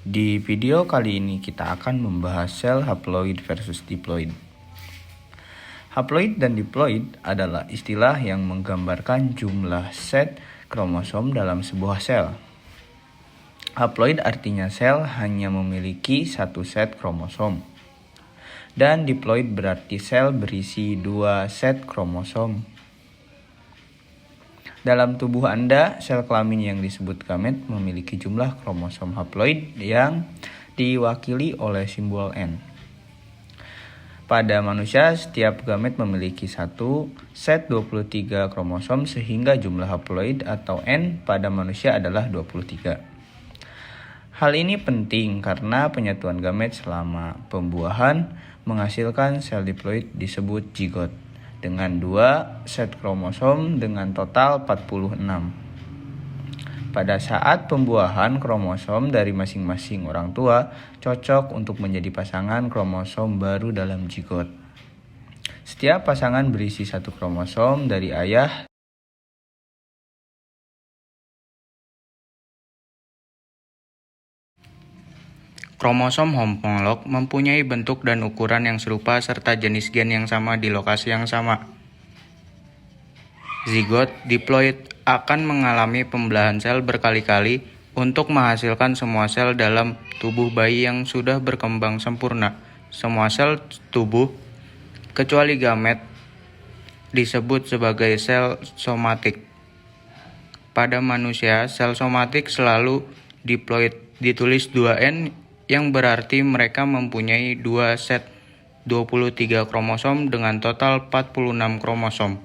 Di video kali ini kita akan membahas sel haploid versus diploid. Haploid dan diploid adalah istilah yang menggambarkan jumlah set kromosom dalam sebuah sel. Haploid artinya sel hanya memiliki satu set kromosom. Dan diploid berarti sel berisi dua set kromosom. Dalam tubuh Anda, sel kelamin yang disebut gamet memiliki jumlah kromosom haploid yang diwakili oleh simbol N. Pada manusia, setiap gamet memiliki satu set 23 kromosom sehingga jumlah haploid atau N pada manusia adalah 23. Hal ini penting karena penyatuan gamet selama pembuahan menghasilkan sel diploid disebut zigot dengan 2 set kromosom dengan total 46. Pada saat pembuahan, kromosom dari masing-masing orang tua cocok untuk menjadi pasangan kromosom baru dalam zigot. Setiap pasangan berisi satu kromosom dari ayah. Kromosom homolog mempunyai bentuk dan ukuran yang serupa serta jenis gen yang sama di lokasi yang sama. Zigot diploid akan mengalami pembelahan sel berkali-kali untuk menghasilkan semua sel dalam tubuh bayi yang sudah berkembang sempurna. Semua sel tubuh, kecuali gamet, disebut sebagai sel somatik. Pada manusia, sel somatik selalu diploid ditulis 2N yang berarti mereka mempunyai 2 set 23 kromosom dengan total 46 kromosom.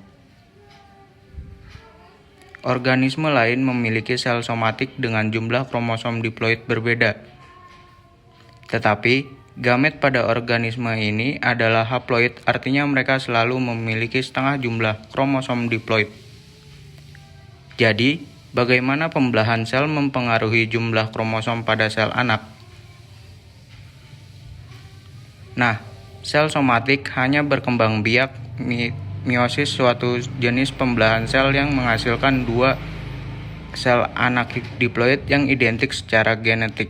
Organisme lain memiliki sel somatik dengan jumlah kromosom diploid berbeda. Tetapi, gamet pada organisme ini adalah haploid, artinya mereka selalu memiliki setengah jumlah kromosom diploid. Jadi, bagaimana pembelahan sel mempengaruhi jumlah kromosom pada sel anak? Nah, sel somatik hanya berkembang biak meiosis, suatu jenis pembelahan sel yang menghasilkan 2 sel anak diploid yang identik secara genetik.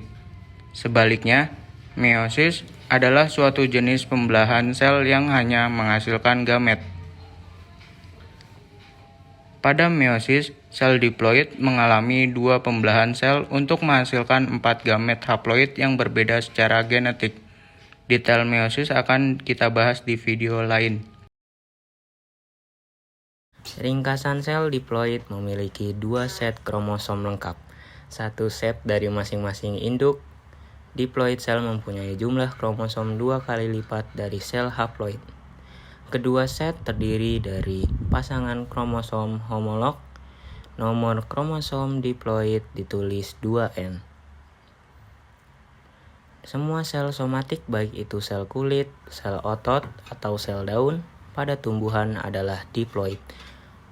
Sebaliknya, meiosis adalah suatu jenis pembelahan sel yang hanya menghasilkan gamet. Pada meiosis, sel diploid mengalami 2 pembelahan sel untuk menghasilkan 4 gamet haploid yang berbeda secara genetik. Detail meiosis akan kita bahas di video lain. Ringkasan sel diploid memiliki 2 set kromosom lengkap, 1 set dari masing-masing induk. Diploid sel mempunyai jumlah kromosom 2 kali lipat dari sel haploid. Kedua set terdiri dari pasangan kromosom homolog. Nomor kromosom diploid ditulis 2N. Semua sel somatik, baik itu sel kulit, sel otot, atau sel daun, pada tumbuhan adalah diploid.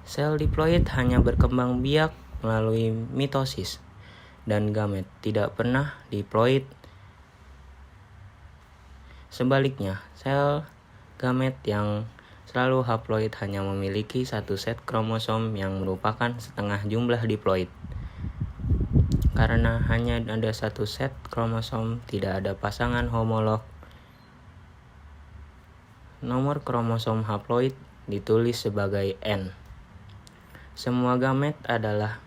Sel diploid hanya berkembang biak melalui mitosis, dan gamet tidak pernah diploid. Sebaliknya, sel gamet yang selalu haploid hanya memiliki 1 set kromosom yang merupakan setengah jumlah diploid. Karena hanya ada 1 set kromosom, tidak ada pasangan homolog. Nomor kromosom haploid ditulis sebagai N. Semua gamet adalah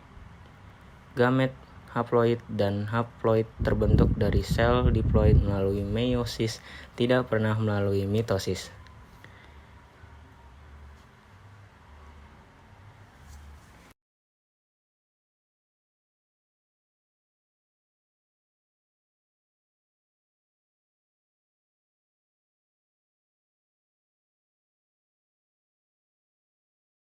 gamet haploid, dan haploid terbentuk dari sel diploid melalui meiosis, tidak pernah melalui mitosis.